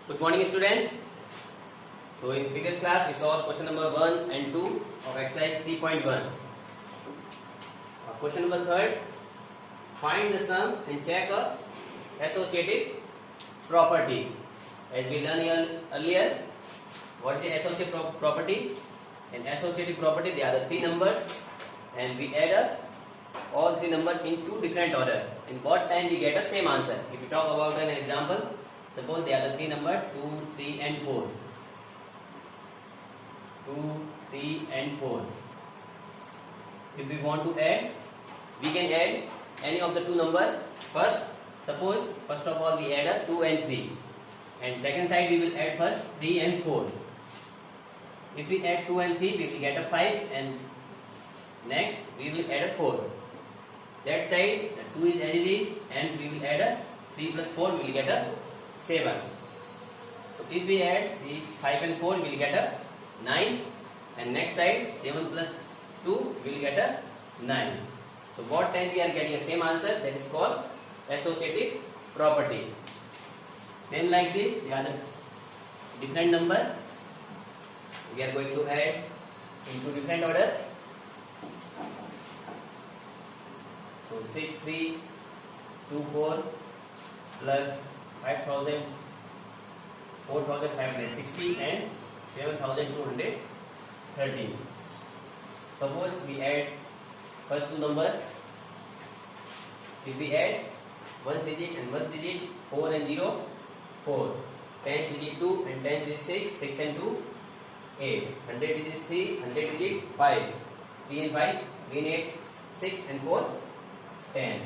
Good morning, student. So in previous class we saw question number 1 and 2 of exercise 3.1. Question number 3, find the sum and check a associative property. As we learned earlier, what is the associative property? In associative property there are the three numbers and we add up all three numbers in two different order. In what time we get a same answer? If we talk about an example, suppose there are the three numbers 2, 3 and 4. 2, 3 and 4. If we want to add, we can add any of the two numbers. First of all we add a 2 and 3. And second side we will add first 3 and 4. If we add 2 and 3, we will get a 5 and next we will add a 4. That side the 2 is as it is and we will add a 3 plus 4, we will get a 7. So if we add the 5 and 4, we will get a 9 and next side 7 plus 2 we will get a 9. So what time we are getting a same answer, that is called associative property. Then like this, we are the different number. We are going to add into different order. So 6, 3, 2, 4 plus 5,000, 4,560 and 7,230. Suppose we add first two number. If we add one digit and one digit, 4 and 0, 4. 10 digit 2 and 10 digit 6, 6 and 2, 8. 100 digit 3, 100 digit 5. 3 and 5, 3 and 8, 6 and 4, 10.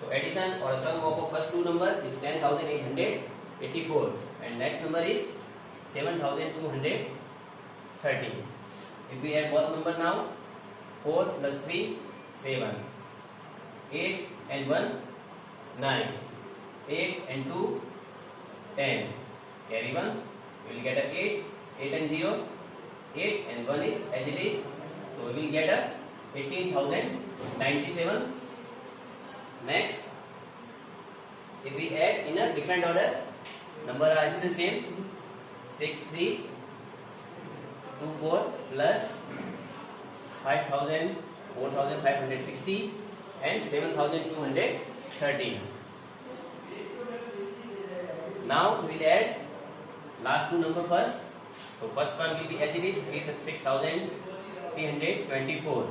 So addition or sum of first two number is 10,884 and next number is 7,230. If we add both number now, 4 plus 3, 7. 8 and 1, 9. 8 and 2, 10. Carry 1, we will get a 8. 8 and 0, 8 and 1 is as it is. So we will get a 18,097. Next, if we add in a different order, number are still same. 6, 3, 2, 4 plus 5,000, 4,560 and 7,230. Now we will add last two number first. So first one will be as it is 6,324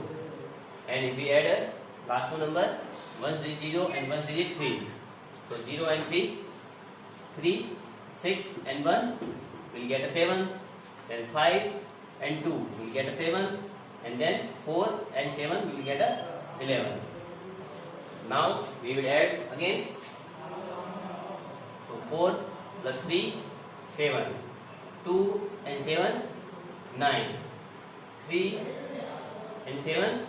and if we add last two number 1 digit 0 and 1 digit 3. So 0 and 3, 3, 6 and 1 will get a 7, then 5 and 2 will get a 7 and then 4 and 7 will get a 11. Now we will add again. So 4 plus 3, 7. 2 and 7, 9. 3 and 7,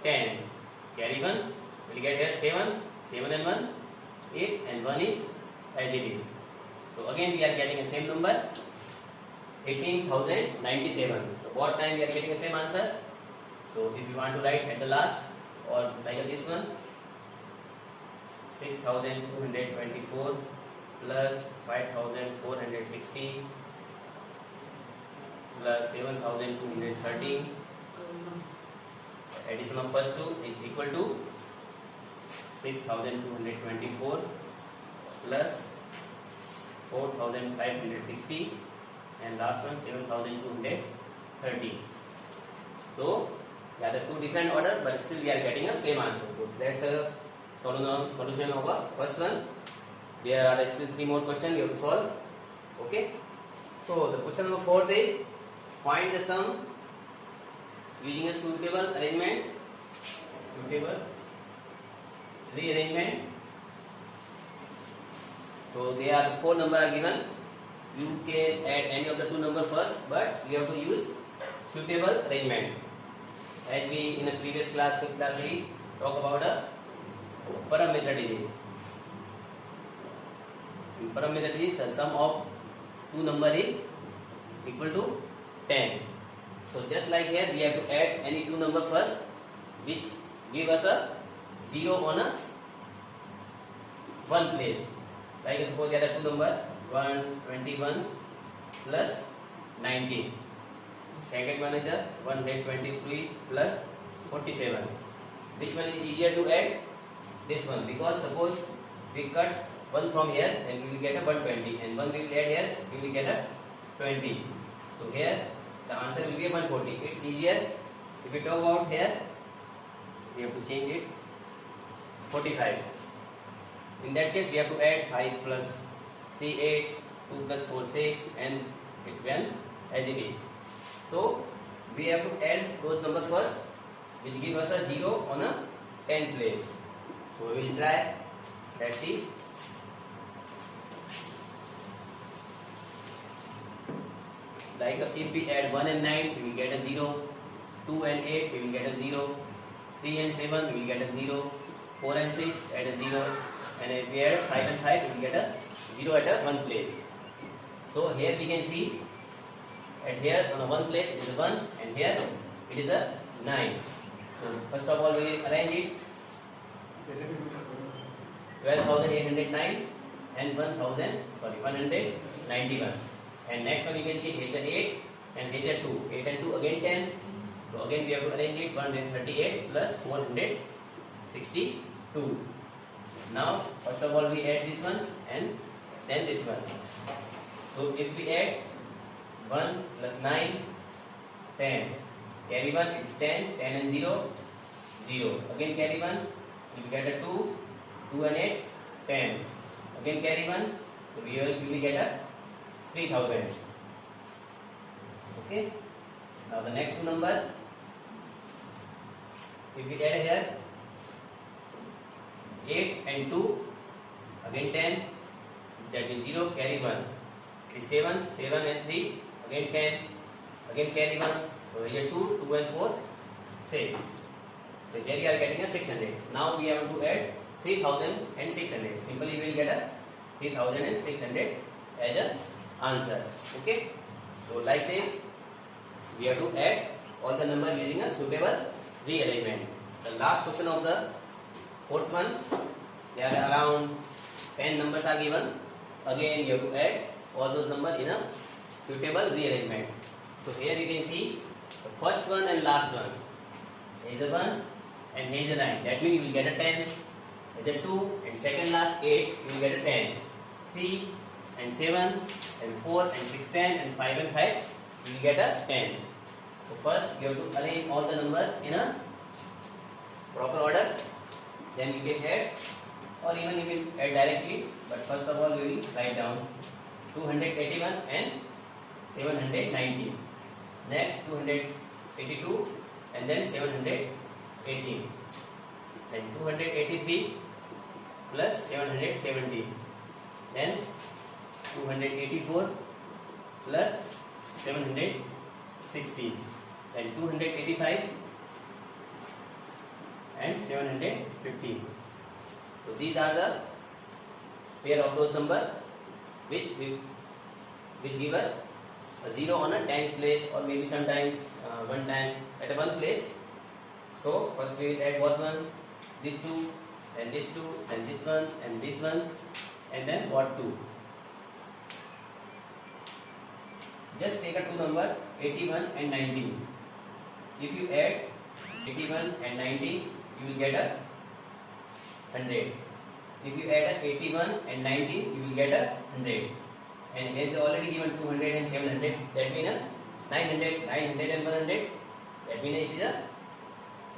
10. Carry 1, we will get here 7, 7 and 1, 8 and 1 is as it is. So again we are getting the same number, 18,097. So what time we are getting the same answer? So if you want to write at the last or like this one, 6,224 plus 5,460 plus 7,230. Addition of first two is equal to 6,224 plus 4,560 and last one 7,230. So they are the two different order, but still we are getting a same answer. So that's a solution of a first one. There are still three more questions you have to solve. Okay. So the question number 4 is find the sum using a suitable arrangement. Rearrangement. So there are 4 numbers are given. You can add any of the two numbers first, but we have to use suitable arrangement. As we in the previous class, fifth class, we talk about a param method is. In param method is the sum of two numbers is equal to 10. So just like here, we have to add any two number first, which give us a 0 on a one place. Like suppose there are two number 121 plus 19. Second one is the 123 plus 47. Which one is easier to add? This one, because suppose we cut 1 from here and we will get a 120, and 1 we will add here, we will get a 20. So here the answer will be a 140. It's easier. If we talk about here, we have to change it 45. In that case we have to add 5 plus 3 8, 2 plus 4 6, and it went as it is. So we have to add those numbers first, which give us a 0 on a 10th place. So we will try. Let's see. Like if we add 1 and 9, we will get a 0. 2 and 8, we will get a 0. 3 and 7, we will get a 0. 4 and 6, add a 0. And if we add 5 and 5, we will get a 0 at a 1 place. So here we can see, at here on a 1 place it is a 1, and here it is a 9. So first of all we will arrange it. 12,809 and 191. And next one you can see here is 8 and here is 2. 8 and 2 again 10. So again we have to arrange it. 138 plus 462. Now first of all we add this one and then this one. So if we add 1 plus 9, 10. Carry 1, it's 10. 10 and 0, 0. Again carry 1, we will get a 2. 2 and 8, 10. Again carry 1, so we will get a 3000. Okay. Now the next two number, if we add here 8 and 2, again 10, that means 0, carry 1. It is 7, 7 and 3, again 10, again carry 1. So here 2, 2 and 4, 6. So here we are getting a 600. Now we have to add 3600. Simply we will get a 3600 as an answer. Okay. So like this, we have to add all the number using a suitable rearrangement. The last question of the fourth one, there are around 10 numbers are given. Again you have to add all those numbers in a suitable rearrangement. So here you can see the first one and last one. Here is a 1 and here is a 9. That means you will get a 10. Here is a 2 and second last 8, you will get a 10. 3 and 7 and 4 and 6, 10 and 5 and 5, you will get a 10. So first you have to arrange all the numbers in a proper order. Then you can add, or even you can add directly. But first of all we will write down 281 and 790. Next 282 and then 718. Then 283 plus 770. Then 284 plus 760. Then 285 and 750. So these are the pair of those numbers which give us a 0 on a tens place, or maybe sometimes one time at a 1 place. So first we will add what one? This 2 and this 2 and this one and this one, and then what 2. Just take a two number 81 and 19. If you add 81 and 19, you will get a 100. If you add a 81 and 19, you will get a 100. And here is already given 200 and 700. That means 900, 900 and 100. That means it is a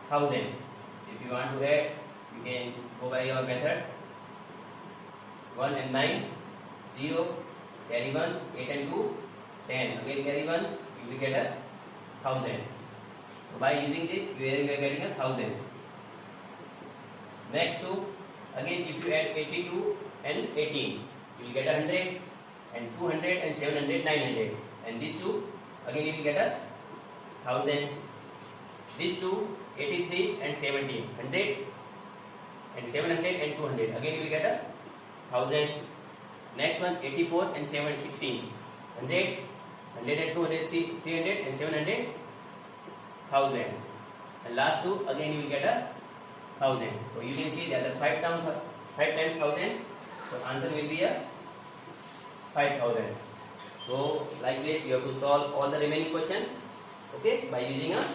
1000. If you want to add, you can go by your method. 1 and 9, 0, carry 1, 8 and 2, 10. Again carry 1, you will get a 1000. So by using this, you are getting a 1000. Next two, again if you add 82 and 18, you will get a 100, and 200 and 700, 900. And these two, again you will get a 1000. These two, 83 and 70, 100 and 700 and 200. Again you will get a 1000. Next one, 84 and 716, 100, 100 and 200, 300 and 700, 1000. And last two, again you will get a 1000. So you can see that the 5 times 1000. So answer will be a 5,000. So like this you have to solve all the remaining question, okay, by using a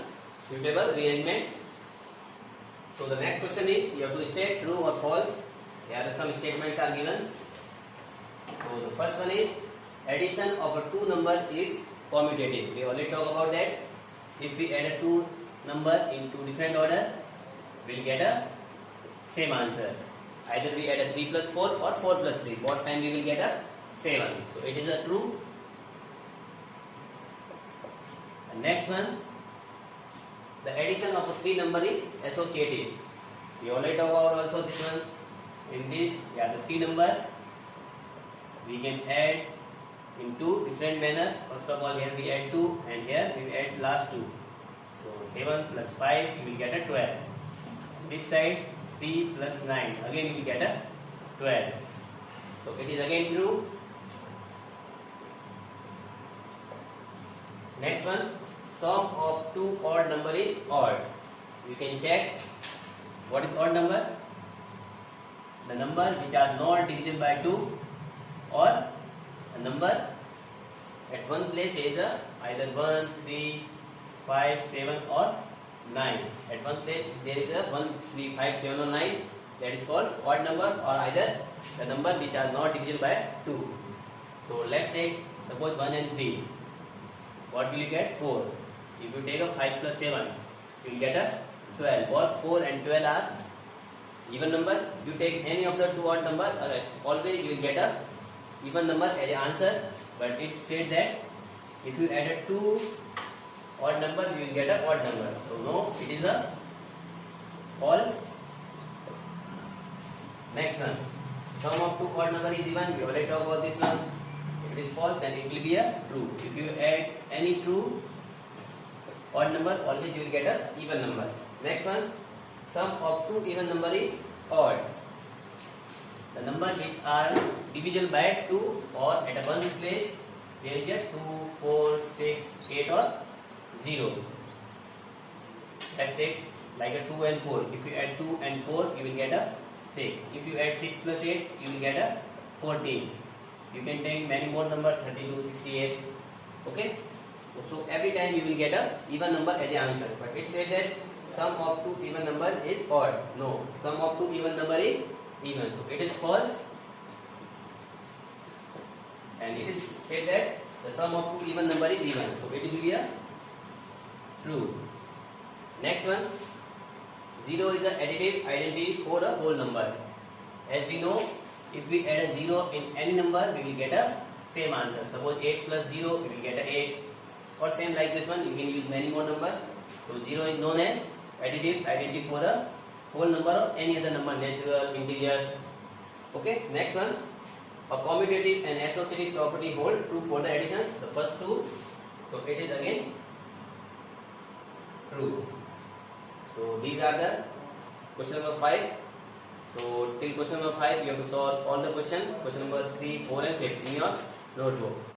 suitable rearrangement. So the next question is you have to state true or false. Here some statements are given. So the first one is addition of a two number is commutative. We already talked about that. If we add a two number in two different order, we will get a same answer. Either we add a 3 plus 4 or 4 plus 3. Both time we will get a 7. So it is a true. And next one, the addition of a three number is associative. We already talked about also this one. In this, the three number we can add in two different manner. First of all, here we add 2 and here we add last 2. So 7 plus 5 we will get a 12. This side 3 plus 9 again we will get a 12. So it is again true. Next one, sum of two odd number is odd. You can check what is odd number. The number which are not divisible by 2, or a number at one place there is a either 1, 3, 5, 7 or 9. At one place there is a 1, 3, 5, 7 or 9. That is called odd number, or either the number which are not divisible by 2. So let's take suppose 1 and 3. What will you get? 4. If you take a 5 plus 7, you will get a 12. Both 4 and 12 are even number. You take any of the two odd number, always you will get a even number as an answer. But it said that if you add a 2 odd number, you will get a odd number. So no, it is a false. Next one, sum of two odd number is even. We already talked about this one. If it is false, then it will be a true. If you add any true odd number, always you will get a even number. Next one, sum of two even number is odd. The number which are divisible by 2 or at one place there is a 2, 4, 6, 8 or 0. Let's take like a 2 and 4. If you add 2 and 4, you will get a 6. If you add 6 plus 8, you will get a 14. You can take many more number, 32, 68. Okay. So every time you will get a even number as the answer. But it says that sum of two even number is odd. No, sum of two even number is even. So it is false. And it is said that the sum of two even number is even. So it will be a true. Next one, 0 is an additive identity for a whole number. As we know, if we add a 0 in any number, we will get a same answer. Suppose 8 plus 0, we will get a 8. Or same like this one, you can use many more numbers. So 0 is known as additive identity for a whole number or any other number, natural, integers. Okay, next one, a commutative and associative property hold true for the addition, the first two. So it is again true. So these are the question number 5. So till question number 5 you have to solve all the question number 3, 4 and 5 in your notebook.